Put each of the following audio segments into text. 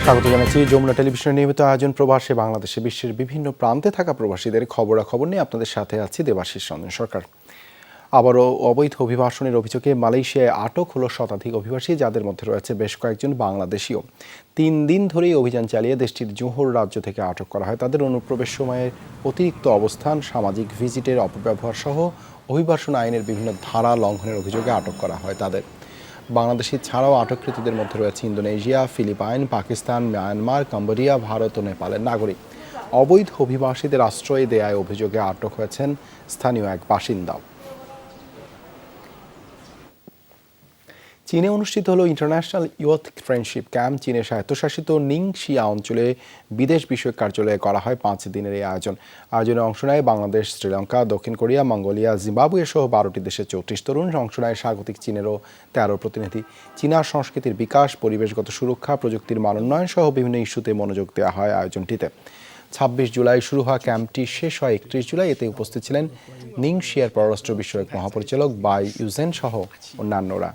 স্বাগত জানাচ্ছি যমুনা টেলিভিশনের নিয়মিত আয়োজন প্রবাসে বাংলাদেশে বিশ্বের বিভিন্ন প্রান্তে থাকা প্রবাসীদের খবরাখবর নিয়ে আপনাদের সাথে আছি দেবাশিস রঞ্জন সরকার। আবারও অবৈধ অভিবাসনের অভিযোগে মালয়েশিয়ায় আটক হলো শতাধিক অভিবাসী, যাদের মধ্যে রয়েছে বেশ কয়েকজন বাংলাদেশিও। 3 দিন ধরেই অভিযান চালিয়ে দেশটির জোহর রাজ্য থেকে আটক করা হয় তাদের। অনুপ্রবেশ সময়ের অতিরিক্ত অবস্থান, সামাজিক ভিজিটের অপব্যবহার সহ অভিবাসন আইনের বিভিন্ন ধারা লঙ্ঘনের অভিযোগে আটক করা হয় তাদের। বাংলাদেশি ছাড়াও আটককৃতদের মধ্যে রয়েছে Indonesia, Philippine, Pakistan, Myanmar, Cambodia, Bharat ও নেপালের নাগরিক। অবৈধ অভিবাসীদের আশ্রয় দেয়ায় অভিযোগে আটক হয়েছেন স্থানীয় এক বাসিন্দাও। চীনে অনুষ্ঠিত হলো ইন্টারন্যাশনাল ইয়ুথ ফ্রেন্ডশিপ ক্যাম্প। চীনের স্বায়ত্তশাসিত নিংশিয়া অঞ্চলে বিদেশ বিষয়ক কার্যালয়ে করা হয় 5 দিনের এই আয়োজনে অংশ নেয় বাংলাদেশ, শ্রীলঙ্কা, দক্ষিণ কোরিয়া, মঙ্গোলিয়া, জিম্বাবুয়ে সহ 12টি দেশের 34 তরুণ। অংশ নেয় স্বাগতিক চীনেরও 13 প্রতিনিধি। চীনা সংস্কৃতির বিকাশ, পরিবেশগত সুরক্ষা, প্রযুক্তির মান উন্নয়ন সহ বিভিন্ন ইস্যুতে মনোযোগ দেওয়া হয় আয়োজনটিতে। 26 জুলাই শুরু হওয়া ক্যাম্পটি শেষ হয় 31 জুলাই। এতে উপস্থিত ছিলেন নিংশিয়ার পররাষ্ট্র বিষয়ক মহাপরিচালক বাই ইউজেন সহ অন্যান্যরা।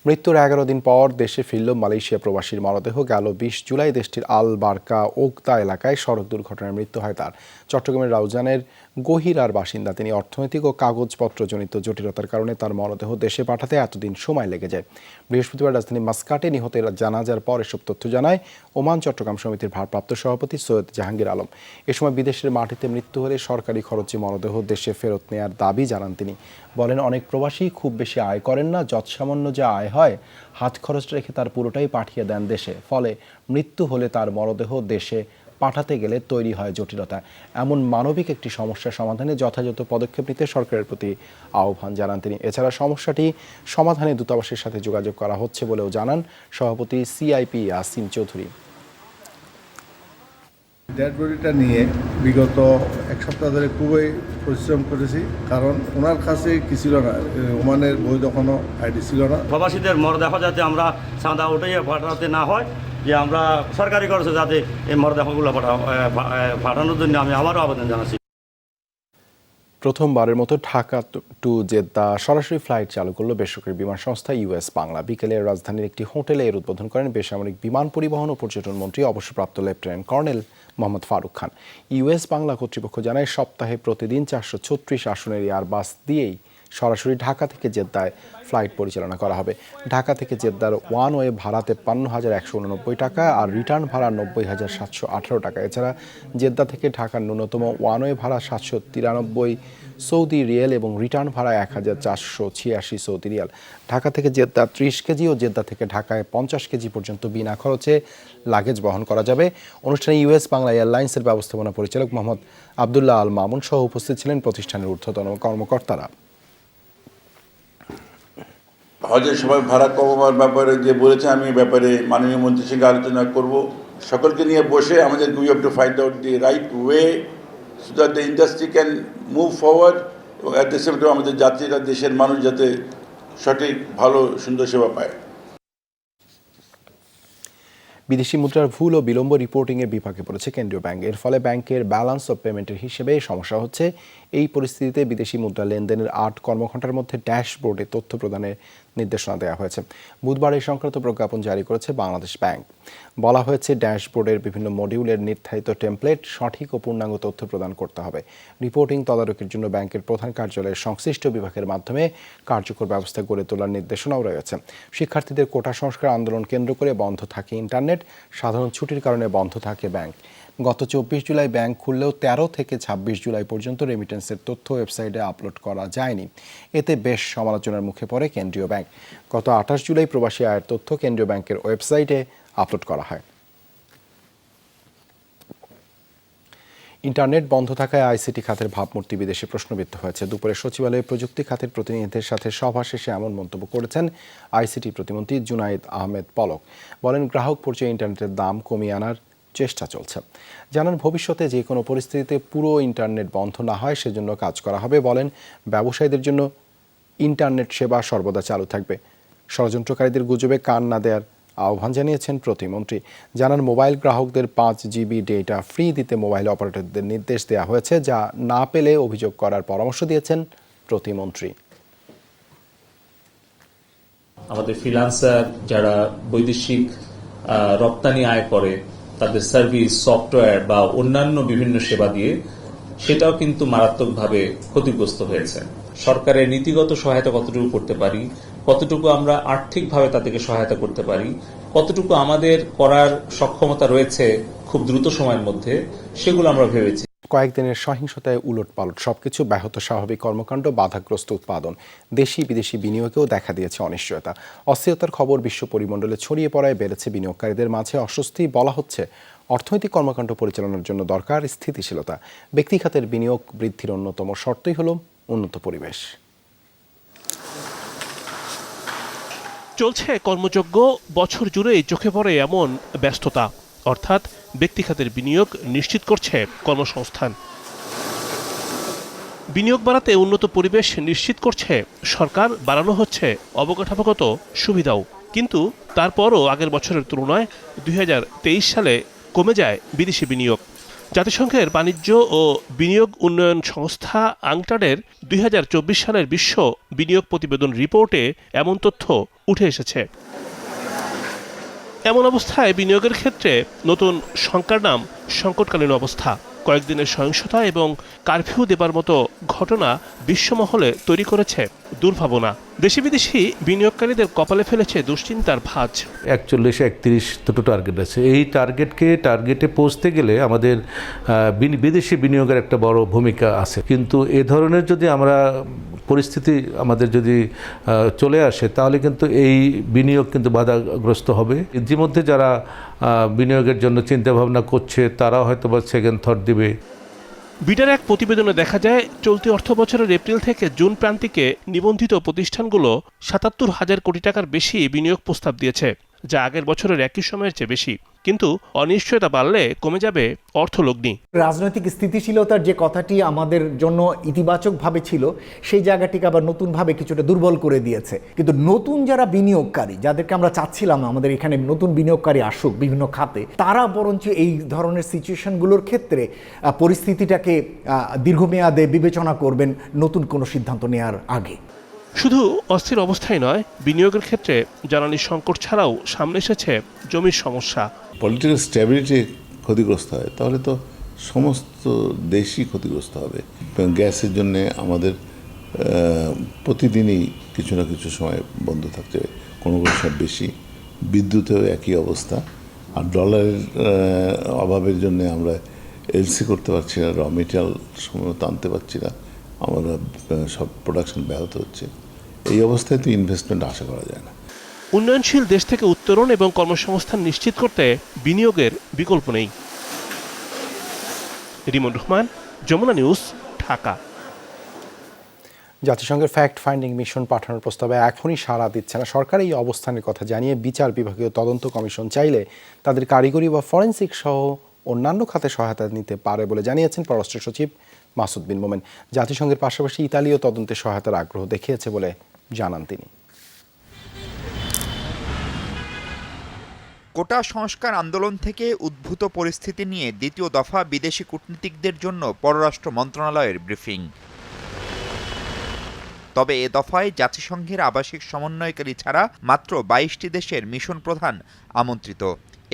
মৃত্যুর 11 দিন পর দেশে ফিরল মালয়েশিয়া প্রবাসীর মরদেহ। গেল 20 জুলাই দেশটির আল বারকা ওকদা এলাকায় সড়ক দুর্ঘটনায় মৃত্যু হয় তার। চট্টগ্রামের রাউজানের গহিরার বাসিন্দা তিনি। অর্থনৈতিক ও কাগজপত্রজনিত জটিলতার কারণে তার মরদেহ দেশে পাঠাতে এতদিন সময় লেগে যায়। বৃহস্পতিবার রাজধানী মাস্কাটে নিহতের জানাজার পর এসব তথ্য জানায় ওমান চট্টগ্রাম সমিতির ভারপ্রাপ্ত সভাপতি সৈয়দ জাহাঙ্গীর আলম। এ সময় বিদেশের মাটিতে মৃত্যু হলে সরকারি খরচে মরদেহ দেশে ফেরত নেয়ার দাবি জানান তিনি। বলেন, অনেক প্রবাসী খুব বেশি আয় করেন না, যৎসামান্য যা আয় হয় হাত খরচ রেখে তার পুরোটাই পাঠিয়ে দেন দেশে। ফলে মৃত্যু হলে তার মরদেহ দেশে পাঠাতে গেলে তৈরি হয় জটিলতা। এমন মানবিক একটি সমস্যার সমাধানে যথাযথ পদক্ষেপ নিতে সরকারের প্রতি আহ্বান জানান তিনি। এছাড়া সমস্যাটি সমাধানে দূতাবাসের সাথে যোগাযোগ করা হচ্ছে বলেও জানান সভাপতি সিআইপি ইয়াসিন চৌধুরী। ডেড বডিটা নিয়ে বিগত 1 সপ্তাহ ধরে খুবই পরিশ্রম করেছি, কারণ ওনার কাছে কি ছিল না, ওমানের বৈধ কোনো আইডি ছিল না। প্রবাসীদের মরদেহ যাতে আমরা চাঁদা উঠিয়ে পাঠাতে না হয়, যে আমরা সরকারি খরচে যাতে এই মরদেহগুলো পাঠানোর জন্য আমি আবারও আবেদন জানাচ্ছি। প্রথমবারের মতো ঢাকা টু জেদ্দা সরাসরি ফ্লাইট চালু করল বেসরকারি বিমান সংস্থা ইউএস বাংলা। বিকেলে রাজধানীর একটি হোটেলে এর উদ্বোধন করেন বেসামরিক বিমান পরিবহন ও পর্যটন মন্ত্রী অবসরপ্রাপ্ত lieutenant colonel Mohammad Faruk Khan. US Bangla কর্তৃপক্ষ জানায়, সপ্তাহে প্রতিদিন 436 আসনের এয়ারবাস দিয়েই সরাসরি ঢাকা থেকে জেদ্দায় ফ্লাইট পরিচালনা করা হবে। ঢাকা থেকে জেদ্দার ওয়ান ওয়ে ভাড়া 53,189 টাকা আর রিটার্ন ভাড়া 90,718 টাকা। এছাড়া জেদ্দা থেকে ঢাকার ন্যূনতম ওয়ান ওয়ে ভাড়া 793 সৌদি রিয়াল এবং রিটার্ন ভাড়া 1,486 সৌদি রিয়াল। ঢাকা থেকে জেদ্দা 30 কেজি ও জেদ্দা থেকে ঢাকায় 50 কেজি পর্যন্ত বিনা খরচে লাগেজ বহন করা যাবে। অনুষ্ঠানে ইউএস বাংলা এয়ারলাইন্সের ব্যবস্থাপনা পরিচালক মোহাম্মদ আবদুল্লাহ আল মামুন সহ উপস্থিত ছিলেন প্রতিষ্ঠানের ঊর্ধ্বতন কর্মকর্তারা। হজের সময় ভাড়া কমাবার ব্যাপারে যে বলেছে, আমি ব্যাপারে মাননীয় মন্ত্রীর সঙ্গে আলোচনা করব। সকলকে নিয়ে বসে আমাদের we have to find out the right way so that the industry can move forward, এবং অ্যাট দ্য সেম টাইম আমাদের যাত্রীরা, দেশের মানুষ যাতে সঠিক ভালো সুন্দর সেবা পায়। বিদেশি মুদ্রার ভুল ও বিলম্ব রিপোর্টিংয়ের বিপাকে পড়েছে কেন্দ্রীয় ব্যাংক। এর ফলে ব্যাংকের ব্যালান্স অফ পেমেন্টের হিসেবে সমস্যা হচ্ছে। এই পরিস্থিতিতে বিদেশি মুদ্রা লেনদেনের 8 কর্মঘণ্টার মধ্যে ড্যাশবোর্ডে তথ্য প্রদানের নির্দেশনা দেওয়া হয়েছে। বুধবার এই সংক্রান্ত প্রজ্ঞাপন জারি করেছে বাংলাদেশ ব্যাংক। বলা হয়েছে, ড্যাশবোর্ডের বিভিন্ন মডিউলের নির্ধারিত টেমপ্লেট সঠিক ও পূর্ণাঙ্গ তথ্য প্রদান করতে হবে। রিপোর্টিং তদারকির জন্য ব্যাংকের প্রধান কার্যালয়ের সংশ্লিষ্ট বিভাগের মাধ্যমে কার্যকর ব্যবস্থা গড়ে তোলার নির্দেশনাও রয়েছে। শিক্ষার্থীদের কোটা সংস্কার আন্দোলন কেন্দ্র করে বন্ধ থাকে ইন্টারনেট, সাধারণ ছুটির কারণে বন্ধ থাকে ব্যাংক। গত 24 জুলাই ব্যাংক খুললেও 13 থেকে 26 জুলাই পর্যন্ত রেমিটেন্সের তথ্য ওয়েবসাইটে আপলোড করা যায়নি। এতে বেশ সমালোচনার মুখে পড়ে কেন্দ্রীয় ব্যাংক। গত 28 জুলাই প্রবাসী আয়ের তথ্য কেন্দ্রীয় ব্যাংকের ওয়েবসাইটে আপলোড করা হয়। ইন্টারনেট বন্ধ থাকায় আইসিটি খাতের ভাবমূর্তি বিদেশে প্রশ্নবিদ্ধ হয়েছে। দুপুরে সচিবালয়ে প্রযুক্তি খাতের প্রতিনিধিদের সাথে সভা শেষে এমন মন্তব্য করেছেন আইসিটি প্রতিমন্ত্রী জুনায়েদ আহমেদ পলক। বলেন, গ্রাহক পর্যায়ে ইন্টারনেটের দাম কমিয়ে আনার চেষ্টা চলছে। জানান, ভবিষ্যতে যে কোনো পরিস্থিতিতে পুরো ইন্টারনেট বন্ধ না হয় সেজন্য কাজ করা হবে। বলেন, ব্যবসায়ীদের জন্য ইন্টারনেট সেবা সর্বদা চালু থাকবে। ষড়যন্ত্রকারীদের গুজবে কান না দেওয়ার আহ্বান জানিয়েছেন প্রতিমন্ত্রী। জানান, মোবাইল গ্রাহকদের 5 জিবি ডেটা ফ্রি দিতে মোবাইল অপারেটরদের নির্দেশ দেওয়া হয়েছে, যা না পেলে অভিযোগ করার পরামর্শ দিয়েছেন প্রতিমন্ত্রী। আমাদের ফ্রিল্যান্সার যারা বৈদেশিক রপ্তানি আয় করে তাদের সার্ভিস, সফটওয়্যার বা অন্যান্য বিভিন্ন সেবা দিয়ে সেটাও কিন্তু মারাত্মকভাবে ক্ষতিগ্রস্ত হয়েছে। সরকারের নীতিগত সহায়তা কতটুকু করতে পারি, কতটুকু আমরা আর্থিকভাবে তাদেরকে সহায়তা করতে পারি, কতটুকু আমাদের করার সক্ষমতা রয়েছে খুব দ্রুত সময়ের মধ্যে, সেগুলো আমরা ভেবেছি। কয়েকদিনের সহিংসতায় উলটপালট সবকিছু ব্যাহত স্বাভাবিক কর্মকাণ্ড, বাধাগ্রস্ত উৎপাদন, দেশি বিদেশি বিনিয়োগেও দেখা দিয়েছে অনিশ্চয়তা। অস্থিরতার খবর বিশ্ব পরিমণ্ডলে ছড়িয়ে পড়ায় বেড়েছে বিনিয়োগকারীদের মাঝে অস্বস্তি। বলা হচ্ছে অর্থনৈতিক কর্মকাণ্ড পরিচালনার জন্য দরকার স্থিতিশীলতা। ব্যক্তি খাতের বিনিয়োগ বৃদ্ধির অন্যতম শর্তই হল উন্নত পরিবেশ। চলছে কর্মযজ্ঞ, বছর জুড়েই চোখে পড়ে এমন ব্যস্ততা, অর্থাৎ ব্যক্তি খাতের বিনিয়োগ নিশ্চিত করছে কর্মসংস্থান। বিনিয়োগ বাড়াতে উন্নত পরিবেশ নিশ্চিত করছে সরকার, বাড়ানো হচ্ছে অবকাঠামোগত সুবিধাও। কিন্তু তারপরও আগের বছরের তুলনায় 2023 সালে কমে যায় বিদেশি বিনিয়োগ। জাতিসংঘের বাণিজ্য ও বিনিয়োগ উন্নয়ন সংস্থা আংটাডের 2024 সালের বিশ্ব বিনিয়োগ প্রতিবেদন রিপোর্টে এমন তথ্য উঠে এসেছে। এমন অবস্থায় বিনিয়োগের ক্ষেত্রে নতুন শঙ্কার নাম সংকটকালীন অবস্থা। কয়েকদিনের সহিংসতা এবং কারফিউ দেবার মতো ঘটনা বিশ্বমহলে তৈরি করেছে দুর্ভাবনা। দেশি বিদেশি বিনিয়োগকারীদের কপালে ফেলেছে দুশ্চিন্তার ভাঁজ। 41-31 দুটো টার্গেট আছে। এই টার্গেটে পৌঁছতে গেলে আমাদের বিদেশি বিনিয়োগের একটা বড় ভূমিকা আছে। কিন্তু এ ধরনের যদি আমরা পরিস্থিতি আমাদের যদি চলে আসে তাহলে কিন্তু এই বিনিয়োগ কিন্তু বাধাগ্রস্ত হবে। ইতিমধ্যে যারা বিনিয়োগের জন্য চিন্তা ভাবনা করছে তারাও হয়তো বা সেকেন্ড থট দিবে। বিডার এক প্রতিবেদনে দেখা যায় চলতি অর্থ বছরের এপ্রিল থেকে জুন প্রান্তিকে নিবন্ধিত প্রতিষ্ঠানগুলো 77,000 কোটি টাকার বেশি বিনিয়োগ প্রস্তাব দিয়েছে, যা আগের বছরের একই সময়ের চেয়ে বেশি। কিন্তু অনিশ্চয়তা বাড়লে কমে যাবে অর্থলগ্নি। রাজনৈতিক স্থিতিশীলতার যে কথাটি আমাদের জন্য ইতিবাচকভাবে ছিল, সেই জায়গাটিকে আবার নতুনভাবে কিছুটা দুর্বল করে দিয়েছে। কিন্তু নতুন যারা বিনিয়োগকারী, যাদেরকে আমরা চাচ্ছিলাম আমাদের এখানে নতুন বিনিয়োগকারী আসুক বিভিন্ন খাতে, তারা বরঞ্চ এই ধরনের সিচুয়েশনগুলোর ক্ষেত্রে পরিস্থিতিটাকে দীর্ঘমেয়াদে বিবেচনা করবেন নতুন কোনো সিদ্ধান্ত নেওয়ার আগে। শুধু অস্থির অবস্থায় নয়, বিনিয়োগের ক্ষেত্রে জ্বালানি সংকট ছাড়াও সামনে এসেছে জমির সমস্যা। পলিটিক্যাল স্ট্যাবিলিটি ক্ষতিগ্রস্ত হয় তাহলে তো সমস্ত দেশই ক্ষতিগ্রস্ত হবে। গ্যাসের জন্য আমাদের প্রতিদিনই কিছু না কিছু সময় বন্ধ থাকতে হবে, কোনো সময় বেশি। বিদ্যুতেও একই অবস্থা। আর ডলারের অভাবের জন্য আমরা এলসি করতে পারছি না, র মেটেরিয়াল সময়মতো আনতে পারছি না, আমরা সব প্রোডাকশন ব্যাহত হচ্ছে। এই অবস্থায় তো ইনভেস্টমেন্ট আশা করা যায় না। উন্নয়নশীল দেশ থেকে উত্তরণ এবং কর্মসংস্থান নিশ্চিত করতে বিনিয়োগের বিকল্প নেই। রিমন রহমান, যমুনা নিউজ, ঢাকা। জাতিসংঘের ফ্যাক্ট ফাইন্ডিং মিশন পাঠানোর প্রস্তাবে এখনই সাড়া দিচ্ছে না সরকার। এই অবস্থানের কথা জানিয়ে বিচার বিভাগীয় তদন্ত কমিশন চাইলে তাদের কারিগরি বা ফরেনসিক সহ অন্যান্য খাতে সহায়তা নিতে পারে বলে জানিয়েছেন পররাষ্ট্র সচিব মাসুদ বিন মোমেন। জাতিসংঘের পাশাপাশি ইতালিও তদন্তে সহায়তার আগ্রহ দেখিয়েছে বলে জানান তিনি। কোটা সংস্কার আন্দোলন থেকে উদ্ভূত পরিস্থিতি নিয়ে দ্বিতীয় দফা বিদেশি কূটনীতিকদের জন্য পররাষ্ট্র মন্ত্রণালয়ের ব্রিফিং। তবে এ দফায় জাতিসংঘের আবাসিক সমন্বয়কারী ছাড়া মাত্র 22টি দেশের মিশন প্রধান আমন্ত্রিত।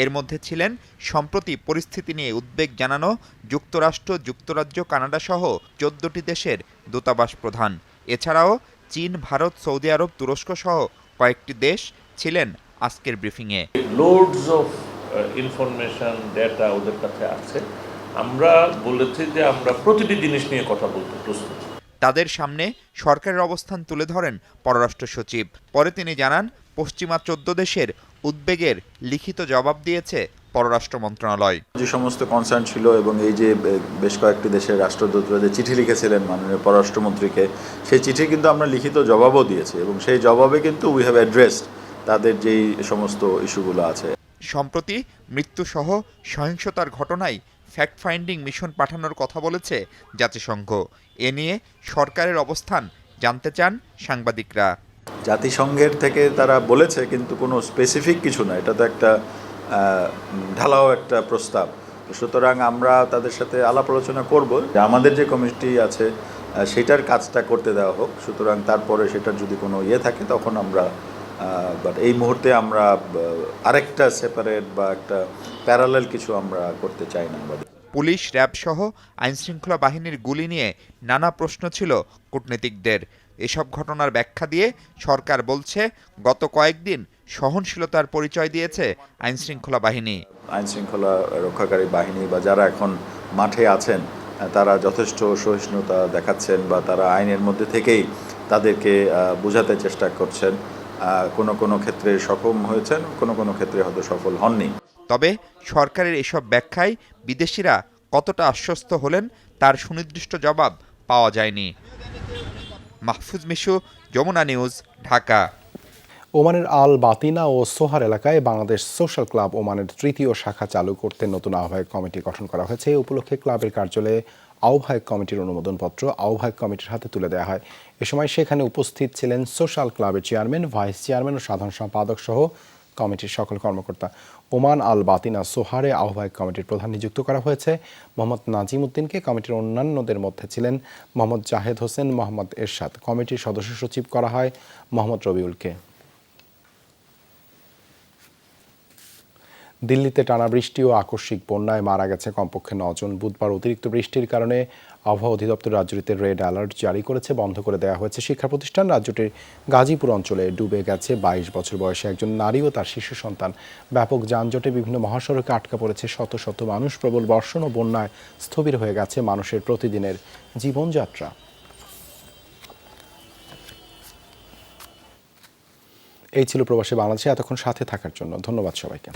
এর মধ্যে ছিলেন সম্প্রতি পরিস্থিতি নিয়ে উদ্বেগ জানানো যুক্তরাষ্ট্র, যুক্তরাজ্য, কানাডা সহ 14টি দেশের দূতাবাস প্রধান। এছাড়াও চীন, ভারত, সৌদি আরব, তুরস্ক সহ কয়েকটি দেশ ছিলেন আজকের ব্রিফিংয়ে। লোডস অফ ইনফরমেশন, ডেটা ওদের কাছে আছে। আমরা বলেছি যে আমরা প্রতিটি জিনিস নিয়ে কথা বলতে প্রস্তুত। তাদের সামনে সরকারের অবস্থান তুলে ধরেন পররাষ্ট্র সচিব। পরে তিনি জানান, পশ্চিমা 14 দেশের উদ্বেগের লিখিত জবাব দিয়েছে পররাষ্ট্র মন্ত্রণালয়। যে সমস্ত কনসার্ন ছিল এবং এই যে বেশ কয়েকটি দেশের রাষ্ট্রদূতরা যে চিঠি লিখেছিলেন মাননীয় পররাষ্ট্রমন্ত্রীকে, সেই চিঠি কিন্তু আমরা লিখিত জবাবও দিয়েছি এবং সেই জবাবে কিন্তু উই হ্যাভ অ্যাড্রেসড তাদের যেই সমস্ত ইস্যুগুলো আছে। সম্প্রতি মৃত্যুসহ সহিংসতার ঘটনায় ফ্যাক্ট ফাইন্ডিং মিশন পাঠানোর কথা বলেছে জাতিসংঘ। এ নিয়ে সরকারের অবস্থান জানতে চান সাংবাদিকরা। জাতিসংঘের থেকে তারা বলেছে, কিন্তু কোনো স্পেসিফিক কিছু না, এটা তো একটা ঢালাও একটা প্রস্তাব। সুতরাং আমরা তাদের সাথে আলাপ আলোচনা করব, আমাদের যে কমিটি আছে সেটার কাজটা করতে দেওয়া হোক। সুতরাং তারপরে সেটার যদি কোনো থাকে তখন আমরা বাট এই মুহূর্তে আমরা আরেকটা সেপারেট বা একটা প্যারালাল কিছু আমরা করতে চাই না। পুলিশ, র্যাব সহ আইনশৃঙ্খলা বাহিনীর গুলি নিয়ে নানা প্রশ্ন ছিল কূটনীতিকদের। এসব ঘটনার ব্যাখ্যা দিয়ে সরকার বলছে, গত কয়েকদিন সহনশীলতার পরিচয় দিয়েছে আইনশৃঙ্খলা বাহিনী। আইনশৃঙ্খলা রক্ষাকারী বাহিনী বা যারা এখন মাঠে আছেন তারা যথেষ্ট সহিষ্ণুতা দেখাচ্ছেন বা তারা আইনের মধ্যে থেকেই তাদেরকে বোঝাতে চেষ্টা করছেন। কোনো ক্ষেত্রে সক্ষম হয়েছেন, কোনো ক্ষেত্রে হয়তো সফল হননি। তবে সরকারের এসব ব্যাখ্যায় বিদেশিরা কতটা আশ্বস্ত হলেন তার সুনির্দিষ্ট জবাব পাওয়া যায়নি। মাহফুজ মিশু, যমুনা নিউজ, ঢাকা। ওমানের আল বাতিনা ও সোহার এলাকায় বাংলাদেশ সোশ্যাল ক্লাব ওমানের ৩য় শাখা চালু করতে নতুন আহ্বায়ক কমিটি গঠন করা হয়েছে। এই উপলক্ষে ক্লাবের কার্যালয়ে আহ্বায়ক কমিটির অনুমোদনপত্র আহ্বায়ক কমিটির হাতে তুলে দেওয়া হয়। এ সময় সেখানে উপস্থিত ছিলেন সোশ্যাল ক্লাবের চেয়ারম্যান, ভাইস চেয়ারম্যান ও সাধারণ সম্পাদক সহ কমিটির সকল কর্মকর্তা। ওমান আল বাতিনা সোহারে আহ্বায়ক কমিটির প্রধান নিযুক্ত করা হয়েছে মোহাম্মদ নাজিম উদ্দিনকে। কমিটির অন্যান্যদের মধ্যে ছিলেন মোহাম্মদ জাহেদ হোসেন, মোহাম্মদ এরশাদ। কমিটির সদস্য সচিব করা হয় মোহাম্মদ রবিউলকে। দিল্লিতে টানা বৃষ্টি ও আকস্মিক বন্যায় মারা গেছে কমপক্ষে 9 জন। বুধবার অতিরিক্ত বৃষ্টির কারণে আবহাওয়া অধিদপ্তর রাজ্যটিতে রেড অ্যালার্ট জারি করেছে। বন্ধ করে দেওয়া হয়েছে শিক্ষা প্রতিষ্ঠান। রাজ্যটির গাজীপুর অঞ্চলে ডুবে গেছে 22 বছর বয়সী একজন নারী ও তার শিশু সন্তান। ব্যাপক যানজটে বিভিন্ন মহাসড়কে আটকা পড়েছে শত শত মানুষ। প্রবল বর্ষণ ও বন্যায় স্থবির হয়ে গেছে মানুষের প্রতিদিনের জীবনযাত্রা। এই ছিল প্রবাসী বাংলাদেশে এতক্ষণ সাথে থাকার জন্য ধন্যবাদ সবাইকে।